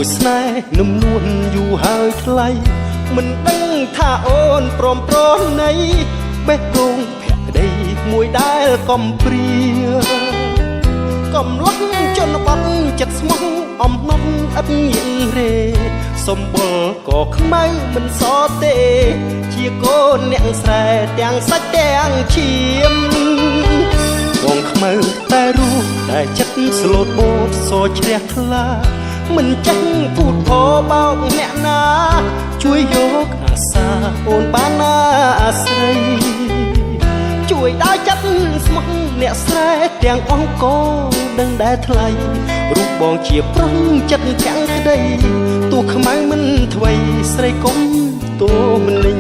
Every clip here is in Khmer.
មួយស្នេហ៍នឹមនួនយូរហើយថ្លៃមិនដឹងថាអូនព្រមប្រណីបេះដូងភក្តីមួយដែលកំព្រាកំឡុងជនបទចិត្តស្មោះអំណត់ឥតញៀនរេសម្បុរក៏ខ្មៅមិនសទេជាកូនអ្នកស្រែទាំងសាច់ទាំងឈាមបងខ្មៅតែរូបតែចិត្តស្លូតបូតសជ្រះថ្លាមិនចេះพูดផបោកអ្នកណាជួយយកអាសាអូនបានណាអាស្រ័យជួយដល់ចិត្តស្មោះអ្នកស្រែទាំងអង្គដឹងដែរថ្លៃរូបបងជាប្រុងចិត្តទាំងក្តីទោះខ្មៅមិនថ្វីស្រីកុំតួមិនលេង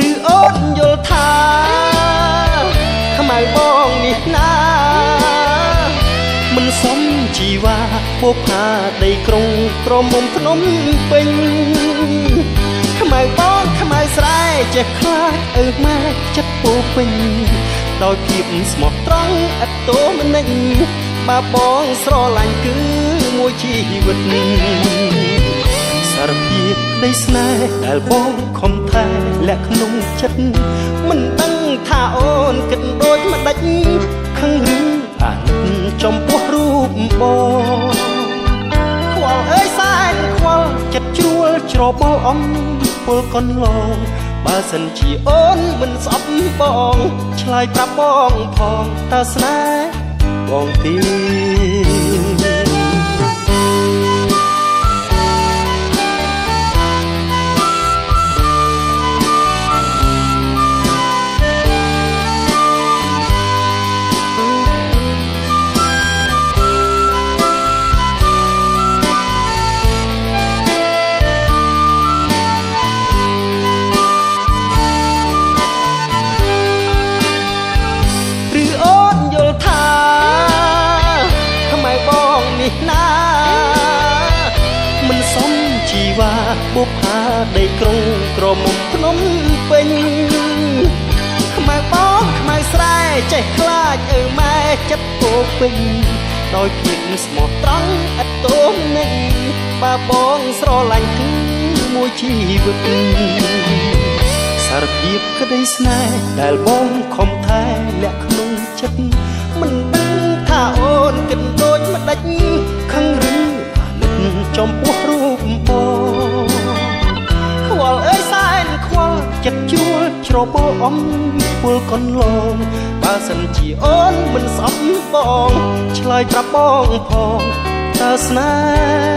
ឬអូនយល់ថាខ្មៅបងនេះណាមិនសមជីវ៉ាពុកផាដីក្រុងក្រមុំភ្នំពេញខ្មៅបងខ្មៅស្រែចេះខ្លាចម៉ែចិត្តពោពេញដោយភាពស្មោះត្រង់ឥតតូមិននិញបើបងស្រឡាញ់គឺមួយជីវិតសារភាពនៃស្នេហ៍ដែលបងខំថែលាក់ក្នុងចិត្តមិនដឹងថាអូនគិតដូចម្ដេចខឹងឬអាណិតចំពោះរូបបងខ្វល់អើយសែនខ្វល់ចិត្តជ្រួលច្របល់អំពលកន្លងបើសិនជាអូនមិនស្អប់បងឆ្លើយប្រាប់បងផងតើស្នេហ៍បងទីមិនសមជីវ៉ាបុប្ផាដីក្រុងក្រមុំភ្នំពេញខ្មៅបងខ្មៅស្រែចេះខ្លាចម៉ែចិត្តពោពេញដោយភាពស្មោះត្រង់ឥតតូមនិញបើបងស្រឡាញ់គឺមួយជីវិតសារភាពក្តីស្នេហ៍ដែលបងខំថែលាក់ក្នុងចិត្តមិនដឹងថាអូនគិតដូចម្ដេចខឹងឬចំពោះរូបបងខ្វល់អើយសែនខ្វល់ចិត្តជួលច្របល់អំពលកន្លងបើសិនជាអូនមិនស្អប់បងឆ្លើយប្រាប់បងផងតើស្នេ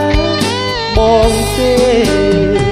ហ៍បងទេ